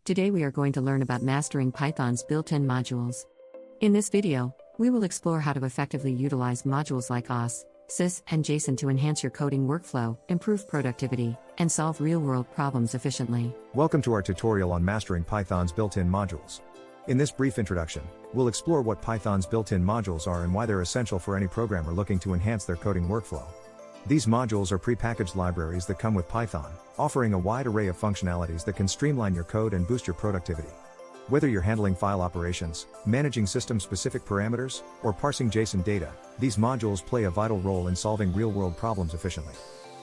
Today we are going to learn about mastering Python's built-in modules. In this video, we will explore how to effectively utilize modules like OS, sys, and JSON to enhance your coding workflow, improve productivity, and solve real-world problems efficiently. Welcome to our tutorial on mastering Python's built-in modules. In this brief introduction, we'll explore what Python's built-in modules are and why they're essential for any programmer looking to enhance their coding workflow. These modules are pre-packaged libraries that come with Python, offering a wide array of functionalities that can streamline your code and boost your productivity. Whether you're handling file operations, managing system-specific parameters, or parsing JSON data, these modules play a vital role in solving real-world problems efficiently.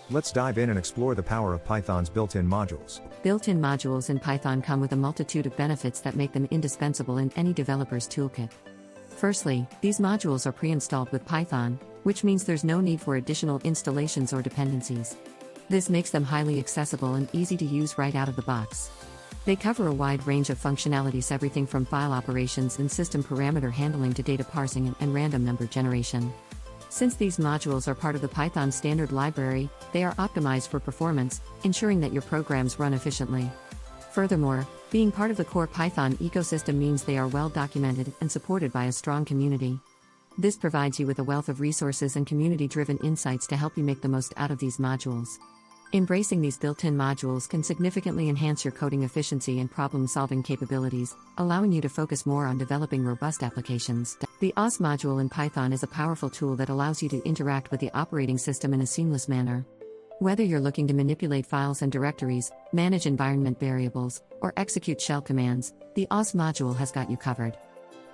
Let's dive in and explore the power of Python's built-in modules. Built-in modules in Python come with a multitude of benefits that make them indispensable in any developer's toolkit. Firstly, these modules are pre-installed with Python, which means there's no need for additional installations or dependencies. This makes them highly accessible and easy to use right out of the box. They cover a wide range of functionalities, everything from file operations and system parameter handling to data parsing and random number generation. Since these modules are part of the Python standard library, they are optimized for performance, ensuring that your programs run efficiently. Furthermore, being part of the core Python ecosystem means they are well documented and supported by a strong community. This provides you with a wealth of resources and community-driven insights to help you make the most out of these modules. Embracing these built-in modules can significantly enhance your coding efficiency and problem-solving capabilities, allowing you to focus more on developing robust applications. The OS module in Python is a powerful tool that allows you to interact with the operating system in a seamless manner. Whether you're looking to manipulate files and directories, manage environment variables, or execute shell commands, the OS module has got you covered.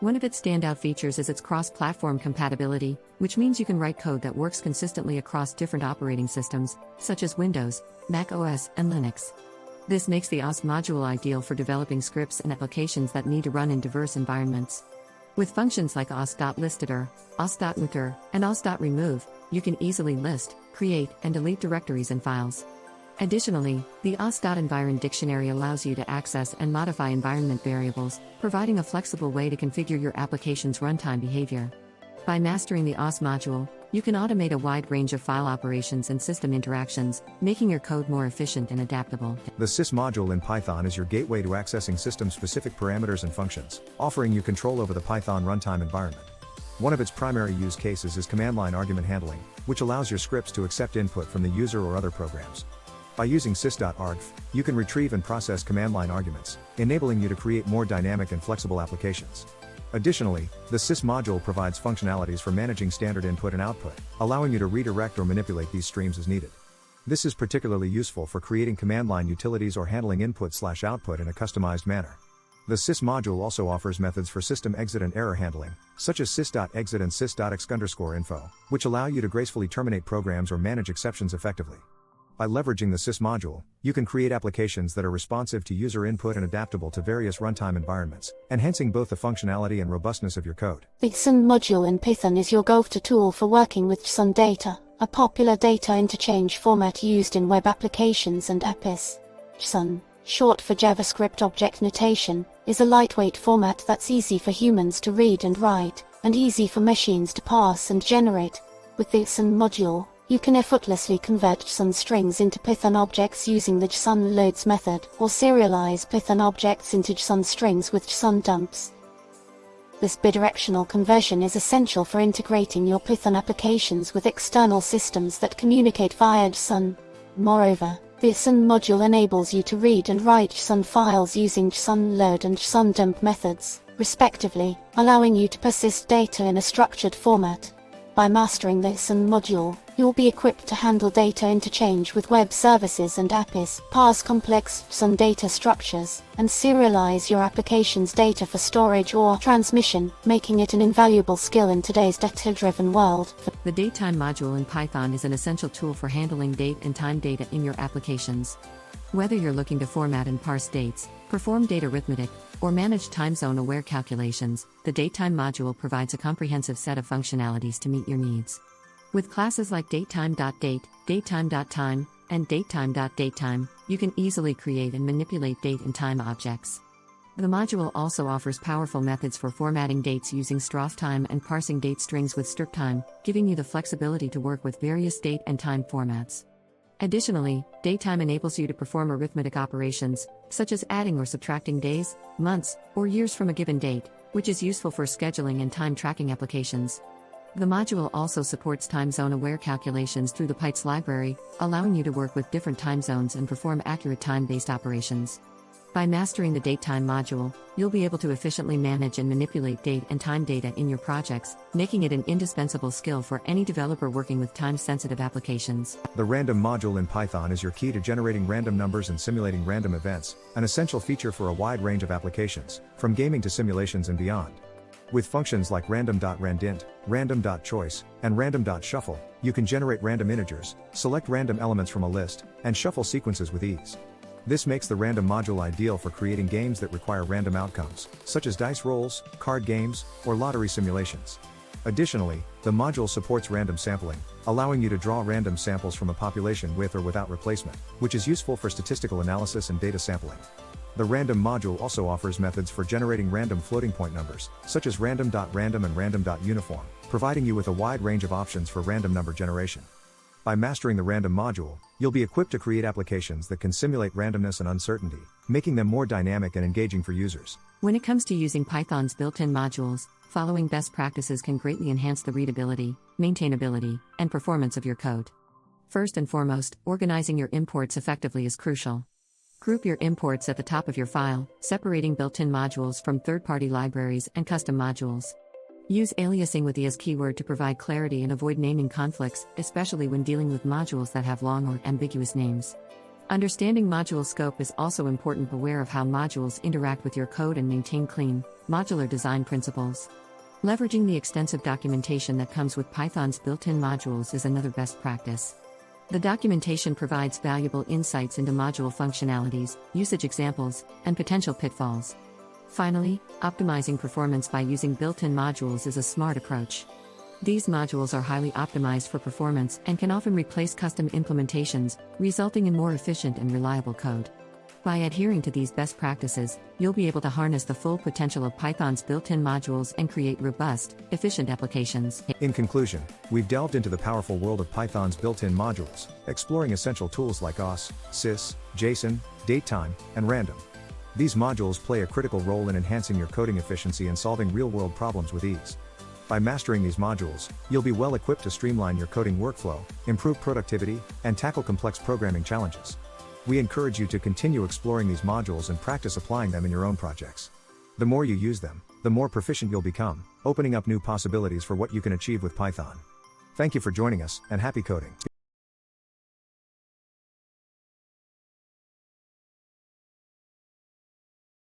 One of its standout features is its cross-platform compatibility, which means you can write code that works consistently across different operating systems, such as Windows, Mac OS, and Linux. This makes the OS module ideal for developing scripts and applications that need to run in diverse environments. With functions like os.listEditor, os.mker, and os.remove, you can easily list, create, and delete directories and files. Additionally, the os.environ dictionary allows you to access and modify environment variables, providing a flexible way to configure your application's runtime behavior. By mastering the OS module, you can automate a wide range of file operations and system interactions, making your code more efficient and adaptable. The sys module in Python is your gateway to accessing system-specific parameters and functions, offering you control over the Python runtime environment. One of its primary use cases is command line argument handling, which allows your scripts to accept input from the user or other programs. By using sys.argv, you can retrieve and process command line arguments, enabling you to create more dynamic and flexible applications. Additionally, the sys module provides functionalities for managing standard input and output, allowing you to redirect or manipulate these streams as needed. This is particularly useful for creating command line utilities or handling input/output in a customized manner. The sys module also offers methods for system exit and error handling, such as sys.exit and sys.exc_info, which allow you to gracefully terminate programs or manage exceptions effectively. By leveraging the sys module, you can create applications that are responsive to user input and adaptable to various runtime environments, enhancing both the functionality and robustness of your code. The JSON module in Python is your go-to tool for working with JSON data, a popular data interchange format used in web applications and APIs. JSON, short for JavaScript Object Notation, is a lightweight format that's easy for humans to read and write, and easy for machines to parse and generate. With the JSON module, you can effortlessly convert JSON strings into Python objects using the JSON loads method, or serialize Python objects into JSON strings with JSON dumps. This bidirectional conversion is essential for integrating your Python applications with external systems that communicate via JSON. Moreover, the JSON module enables you to read and write JSON files using JSON load and JSON dump methods, respectively, allowing you to persist data in a structured format. By mastering the JSON module, you'll be equipped to handle data interchange with web services and APIs, parse complex JSON data structures, and serialize your application's data for storage or transmission, making it an invaluable skill in today's data-driven world. The datetime module in Python is an essential tool for handling date and time data in your applications. Whether you're looking to format and parse dates, perform data arithmetic, or manage time zone-aware calculations, the datetime module provides a comprehensive set of functionalities to meet your needs. With classes like datetime.date, datetime.time, and datetime.datetime, you can easily create and manipulate date and time objects. The module also offers powerful methods for formatting dates using strophtime and parsing date strings with striptime, giving you the flexibility to work with various date and time formats. Additionally, datetime enables you to perform arithmetic operations, such as adding or subtracting days, months, or years from a given date, which is useful for scheduling and time tracking applications. The module also supports time zone-aware calculations through the Python library, allowing you to work with different time zones and perform accurate time-based operations. By mastering the datetime module, you'll be able to efficiently manage and manipulate date and time data in your projects, making it an indispensable skill for any developer working with time-sensitive applications. The random module in Python is your key to generating random numbers and simulating random events, an essential feature for a wide range of applications, from gaming to simulations and beyond. With functions like random.randint, random.choice, and random.shuffle, you can generate random integers, select random elements from a list, and shuffle sequences with ease. This makes the random module ideal for creating games that require random outcomes, such as dice rolls, card games, or lottery simulations. Additionally, the module supports random sampling, allowing you to draw random samples from a population with or without replacement, which is useful for statistical analysis and data sampling. The random module also offers methods for generating random floating point numbers, such as random.random and random.uniform, providing you with a wide range of options for random number generation. By mastering the random module, you'll be equipped to create applications that can simulate randomness and uncertainty, making them more dynamic and engaging for users. When it comes to using Python's built-in modules, following best practices can greatly enhance the readability, maintainability, and performance of your code. First and foremost, organizing your imports effectively is crucial. Group your imports at the top of your file, separating built-in modules from third-party libraries and custom modules. Use aliasing with the as keyword to provide clarity and avoid naming conflicts, especially when dealing with modules that have long or ambiguous names. Understanding module scope is also important. Beware of how modules interact with your code and maintain clean, modular design principles. Leveraging the extensive documentation that comes with Python's built-in modules is another best practice. The documentation provides valuable insights into module functionalities, usage examples, and potential pitfalls. Finally, optimizing performance by using built-in modules is a smart approach. These modules are highly optimized for performance and can often replace custom implementations, resulting in more efficient and reliable code. By adhering to these best practices, you'll be able to harness the full potential of Python's built-in modules and create robust, efficient applications. In conclusion, we've delved into the powerful world of Python's built-in modules, exploring essential tools like OS, sys, JSON, datetime, and random. These modules play a critical role in enhancing your coding efficiency and solving real-world problems with ease. By mastering these modules, you'll be well equipped to streamline your coding workflow, improve productivity, and tackle complex programming challenges. We encourage you to continue exploring these modules and practice applying them in your own projects. The more you use them, the more proficient you'll become, opening up new possibilities for what you can achieve with Python. Thank you for joining us, and happy coding.